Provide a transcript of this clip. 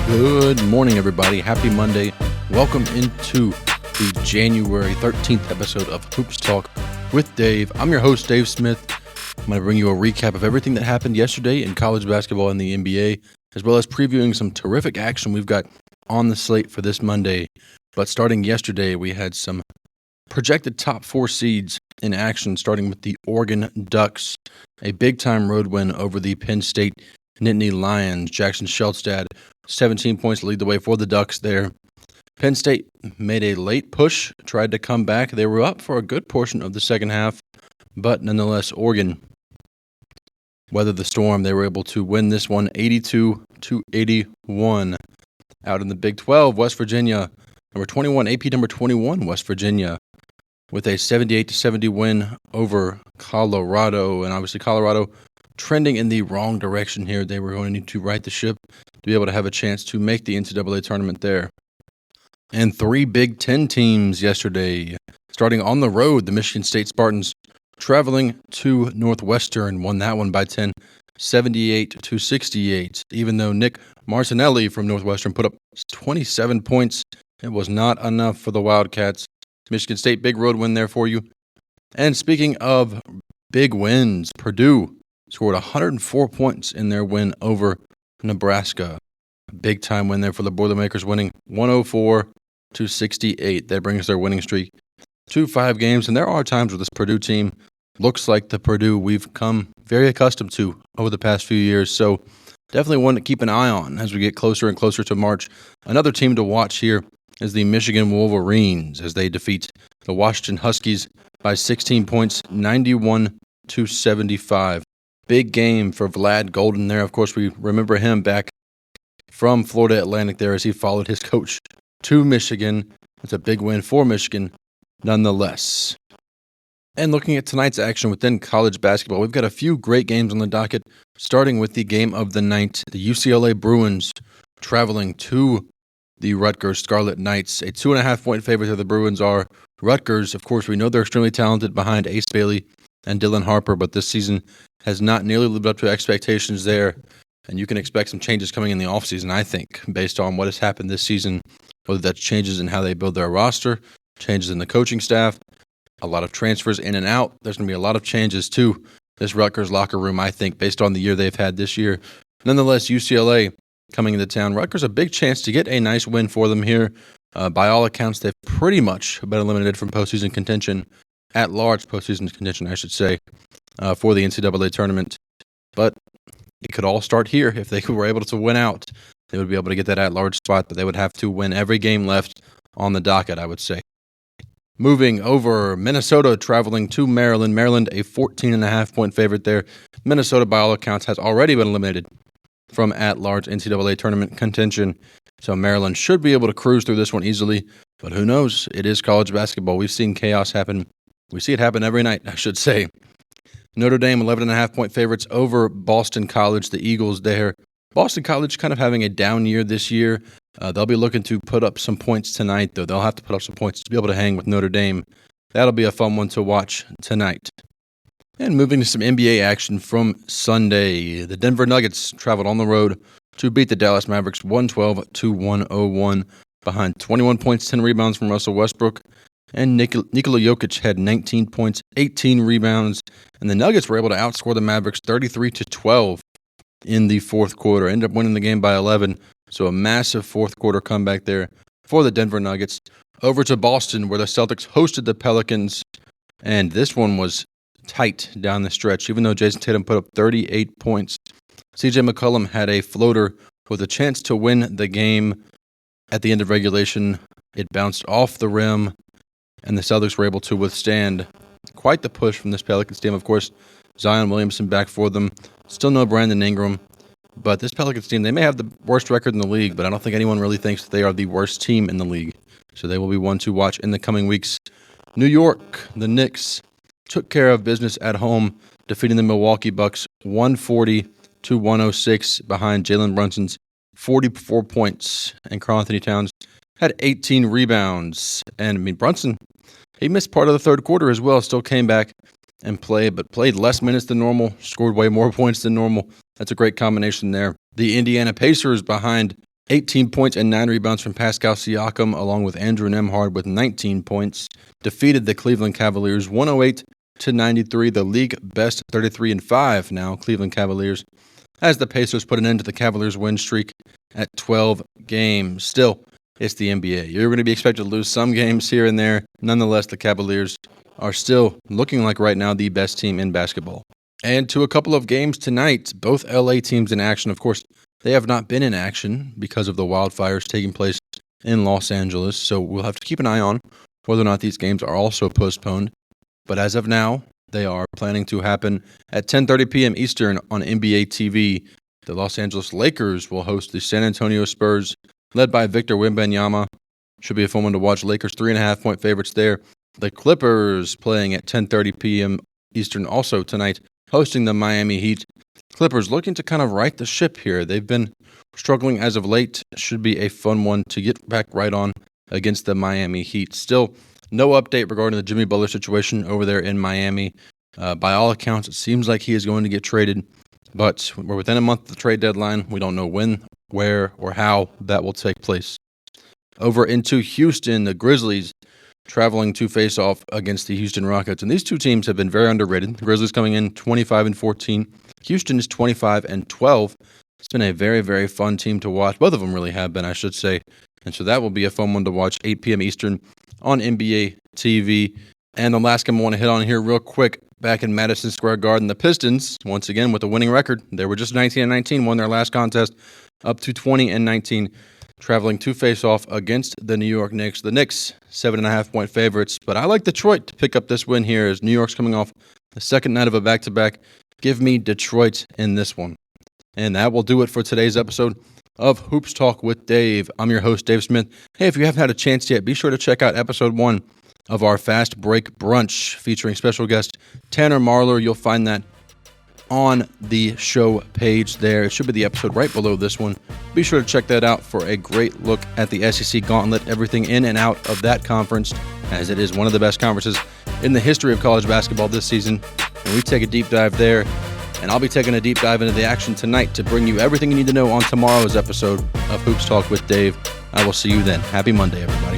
Good morning, everybody. Happy Monday. Welcome into the January 13th episode of Hoops Talk with Dave. I'm your host, Dave Smith. I'm going to bring you a recap of everything that happened yesterday in college basketball and the NBA, as well as previewing some terrific action we've got on the slate for this Monday. But starting yesterday, we had some projected top four seeds in action, starting with the Oregon Ducks, a big-time road win over the Penn State Nittany Lions. Jackson Shelstad, 17 points to lead the way for the Ducks there. Penn State made a late push, tried to come back. They were up for a good portion of the second half, but nonetheless, Oregon weathered the storm. They were able to win this one 82-81. Out in the Big 12, West Virginia, number 21, AP number 21, West Virginia, with a 78-70 win over Colorado. And obviously Colorado trending in the wrong direction here. They were going to need to right the ship to be able to have a chance to make the NCAA tournament there. And three Big Ten teams yesterday. Starting on the road, the Michigan State Spartans traveling to Northwestern won that one by 10, 78-68. Even though Nick Martinelli from Northwestern put up 27 points, it was not enough for the Wildcats. Michigan State, big road win there for you. And speaking of big wins, Purdue scored 104 points in their win over Nebraska. A big-time win there for the Boilermakers, winning 104-68. That brings their winning streak to 5 games. And there are times where this Purdue team looks like the Purdue we've come very accustomed to over the past few years. So definitely one to keep an eye on as we get closer and closer to March. Another team to watch here is the Michigan Wolverines as they defeat the Washington Huskies by 16 points, 91-75. Big game for Vlad Golden there. Of course, we remember him back from Florida Atlantic there as he followed his coach to Michigan. It's a big win for Michigan nonetheless. And looking at tonight's action within college basketball, we've got a few great games on the docket, starting with the game of the night, the UCLA Bruins traveling to the Rutgers Scarlet Knights. A 2.5-point favorite of the Bruins are. Rutgers, of course, we know they're extremely talented behind Ace Bailey and Dylan Harper, but this season has not nearly lived up to expectations there. And you can expect some changes coming in the offseason, I think, based on what has happened this season, whether that's changes in how they build their roster, changes in the coaching staff, a lot of transfers in and out. There's going to be a lot of changes to this Rutgers locker room, I think, based on the year they've had this year. Nonetheless, UCLA coming into town. Rutgers a big chance to get a nice win for them here. By all accounts, they've pretty much been eliminated from postseason contention, at large postseason contention, I should say, for the NCAA tournament. But it could all start here. If they were able to win out, they would be able to get that at-large spot, but they would have to win every game left on the docket, I would say. Moving over, Minnesota traveling to Maryland. Maryland, a 14.5-point favorite there. Minnesota, by all accounts, has already been eliminated from at-large NCAA tournament contention. So Maryland should be able to cruise through this one easily, but who knows? It is college basketball. We've seen chaos happen. We see it happen every night, I should say. Notre Dame, 11.5-point favorites over Boston College, the Eagles there. Boston College kind of having a down year this year. They'll be looking to put up some points tonight, though. They'll have to put up some points to be able to hang with Notre Dame. That'll be a fun one to watch tonight. And moving to some NBA action from Sunday. The Denver Nuggets traveled on the road to beat the Dallas Mavericks 112-101 behind 21 points, 10 rebounds from Russell Westbrook. And Nikola Jokic had 19 points, 18 rebounds. And the Nuggets were able to outscore the Mavericks 33-12 in the fourth quarter. Ended up winning the game by 11. So a massive fourth quarter comeback there for the Denver Nuggets. Over to Boston, where the Celtics hosted the Pelicans. And this one was tight down the stretch. Even though Jason Tatum put up 38 points, CJ McCollum had a floater with a chance to win the game at the end of regulation. It bounced off the rim, and the Celtics were able to withstand quite the push from this Pelicans team. Of course, Zion Williamson back for them. Still no Brandon Ingram. But this Pelicans team, they may have the worst record in the league, but I don't think anyone really thinks that they are the worst team in the league. So they will be one to watch in the coming weeks. New York, the Knicks, took care of business at home, defeating the Milwaukee Bucks 140-106 behind Jalen Brunson's 44 points. And Karl-Anthony Towns had 18 rebounds. And Brunson, he missed part of the third quarter as well, still came back and played, but played less minutes than normal, scored way more points than normal. That's a great combination there. The Indiana Pacers behind 18 points and 9 rebounds from Pascal Siakam, along with Andrew Nembhard with 19 points. Defeated the Cleveland Cavaliers 108-93, the league best 33-5 now, Cleveland Cavaliers, as the Pacers put an end to the Cavaliers' win streak at 12 games. Still, it's the NBA. You're going to be expected to lose some games here and there. Nonetheless, the Cavaliers are still looking like right now the best team in basketball. And to a couple of games tonight, both LA teams in action. Of course, they have not been in action because of the wildfires taking place in Los Angeles, so we'll have to keep an eye on whether or not these games are also postponed. But as of now, they are planning to happen at 10:30 p.m. Eastern on NBA TV. The Los Angeles Lakers will host the San Antonio Spurs, led by Victor Wembanyama. Should be a fun one to watch. Lakers 3.5-point favorites there. The Clippers playing at 10:30 p.m. Eastern also tonight, hosting the Miami Heat. Clippers looking to kind of right the ship here. They've been struggling as of late. Should be a fun one to get back right on against the Miami Heat. Still, no update regarding the Jimmy Butler situation over there in Miami. By all accounts, it seems like he is going to get traded, but we're within a month of the trade deadline. We don't know when, where, or how that will take place. Over into Houston, the Grizzlies traveling to face off against the Houston Rockets. And these two teams have been very underrated. The Grizzlies coming in 25-14. Houston is 25-12. It's been a very, very fun team to watch. Both of them really have been, I should say. And so that will be a fun one to watch, 8 p.m. Eastern on NBA TV. And the last game I want to hit on here real quick, back in Madison Square Garden, the Pistons, once again with a winning record. They were just 19-19, won their last contest, up to 20-19. Traveling to face off against the New York Knicks. The Knicks, 7.5-point favorites. But I like Detroit to pick up this win here as New York's coming off the second night of a back-to-back. Give me Detroit in this one. And that will do it for today's episode of Hoops Talk with Dave. I'm your host, Dave Smith. Hey, if you haven't had a chance yet, be sure to check out episode 1 of our Fast Break Brunch featuring special guest Tanner Marler. You'll find that on the show page there. It should be the episode right below this one. Be sure to check that out for a great look at the SEC Gauntlet, everything in and out of that conference, as it is one of the best conferences in the history of college basketball this season. And we take a deep dive there, and I'll be taking a deep dive into the action tonight to bring you everything you need to know on tomorrow's episode of Hoops Talk with Dave. I will see you then. Happy Monday, everybody.